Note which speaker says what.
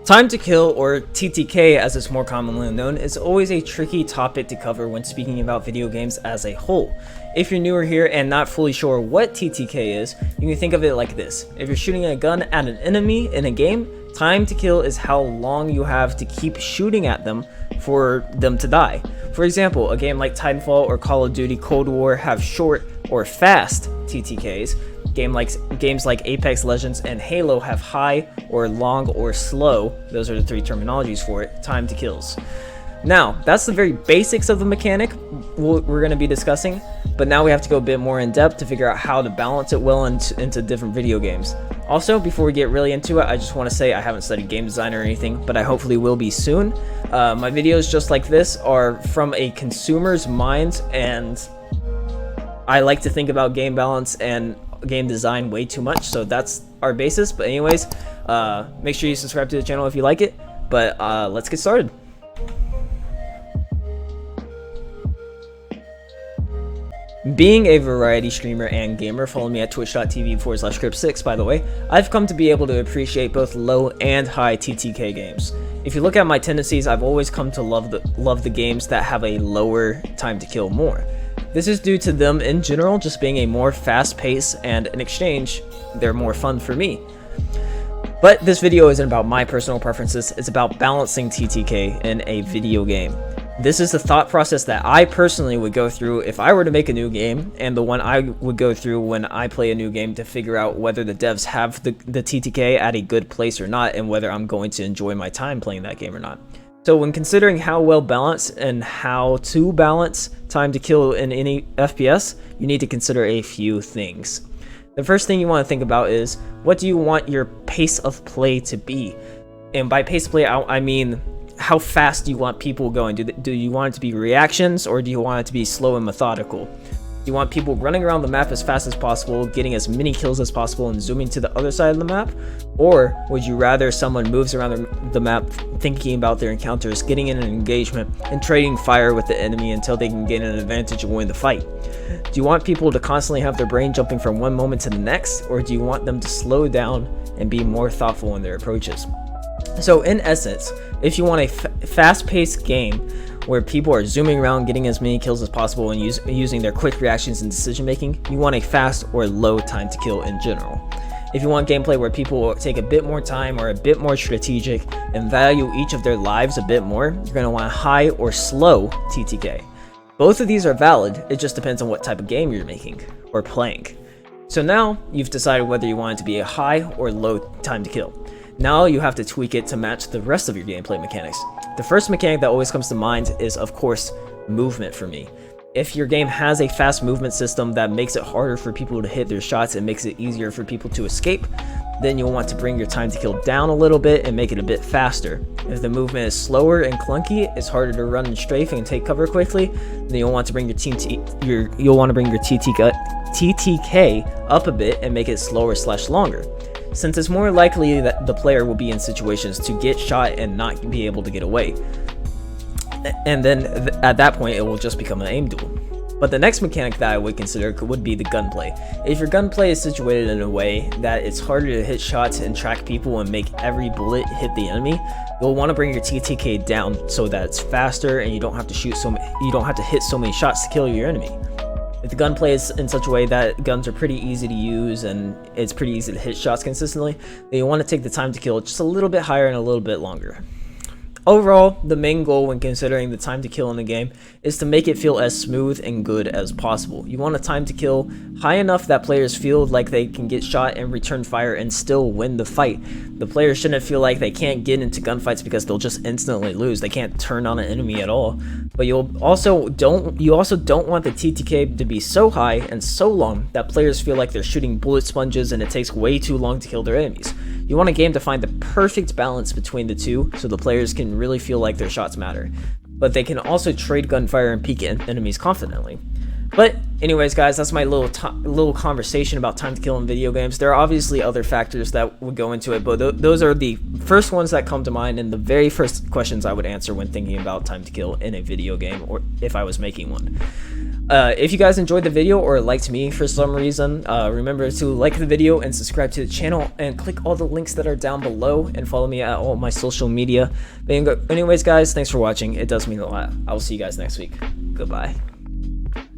Speaker 1: Time to kill, or TTK as it's more commonly known, is always a tricky topic to cover when speaking about video games as a whole. If you're newer here and not fully sure what TTK is, you can think of it like this. If you're shooting a gun at an enemy in a game, time to kill is how long you have to keep shooting at them for them to die. For example, a game like Titanfall or Call of Duty Cold War have short or fast TTKs. Games like Apex Legends and Halo have high or long or slow, those are the three terminologies for it, time to kills. Now, that's the very basics of the mechanic we're going to be discussing, but now we have to go a bit more in depth to figure out how to balance it well into different video games. Also, before we get really into it, I just want to say I haven't studied game design or anything, but I hopefully will be soon. My videos just like this are from a consumer's mind, and I like to think about game balance and game design way too much, so that's our basis. But anyways, make sure you subscribe to the channel if you like it, but let's get started. Being a variety streamer and gamer, follow me at twitch.tv/Crypt6 by the way, I've come to be able to appreciate both low and high TTK games. If you look at my tendencies, I've always come to love the games that have a lower time to kill more. This is due to them in general just being a more fast pace, and in exchange, they're more fun for me. But this video isn't about my personal preferences, it's about balancing TTK in a video game. This is the thought process that I personally would go through if I were to make a new game, and the one I would go through when I play a new game to figure out whether the devs have the TTK at a good place or not, and whether I'm going to enjoy my time playing that game or not. So when considering how well balanced and how to balance time to kill in any FPS, you need to consider a few things. The first thing you want to think about is, what do you want your pace of play to be? And by pace of play, I mean how fast do you want people going? Do you want it to be reactions, or do you want it to be slow and methodical? Do you want people running around the map as fast as possible, getting as many kills as possible, and zooming to the other side of the map? Or would you rather someone moves around the map thinking about their encounters, getting in an engagement, and trading fire with the enemy until they can gain an advantage and win the fight? Do you want people to constantly have their brain jumping from one moment to the next, or do you want them to slow down and be more thoughtful in their approaches? So in essence, if you want a fast-paced game where people are zooming around, getting as many kills as possible, and using their quick reactions and decision making, you want a fast or low time to kill in general. If you want gameplay where people take a bit more time or a bit more strategic and value each of their lives a bit more, you're going to want high or slow TTK. Both of these are valid, it just depends on what type of game you're making or playing. So now you've decided whether you want it to be a high or low time to kill. Now you have to tweak it to match the rest of your gameplay mechanics. The first mechanic that always comes to mind is, of course, movement for me. If your game has a fast movement system that makes it harder for people to hit their shots and makes it easier for people to escape, then you'll want to bring your time to kill down a little bit and make it a bit faster. If the movement is slower and clunky, it's harder to run and strafe and take cover quickly, then you'll want to bring your TTK up a bit and make it slower/longer. Since it's more likely that the player will be in situations to get shot and not be able to get away. And then at that point, it will just become an aim duel. But the next mechanic that I would consider would be the gunplay. If your gunplay is situated in a way that it's harder to hit shots and track people and make every bullet hit the enemy, you'll want to bring your TTK down so that it's faster and you don't have to hit so many shots to kill your enemy. If the gunplay is in such a way that guns are pretty easy to use and it's pretty easy to hit shots consistently, then you want to take the time to kill just a little bit higher and a little bit longer. Overall, the main goal when considering the time to kill in the game is to make it feel as smooth and good as possible. You want a time to kill high enough that players feel like they can get shot and return fire and still win the fight. The players shouldn't feel like they can't get into gunfights because they'll just instantly lose. They can't turn on an enemy at all. But you also don't want the TTK to be so high and so long that players feel like they're shooting bullet sponges and it takes way too long to kill their enemies. You want a game to find the perfect balance between the two so the players can really feel like their shots matter, but they can also trade gunfire and peek at enemies confidently. But anyways guys, that's my little conversation about time to kill in video games. There are obviously other factors that would go into it, but those are the first ones that come to mind and the very first questions I would answer when thinking about time to kill in a video game, or if I was making one. If you guys enjoyed the video or liked me for some reason, remember to like the video and subscribe to the channel and click all the links that are down below and follow me at all my social media. But anyways, guys, thanks for watching. It does mean a lot. I will see you guys next week. Goodbye.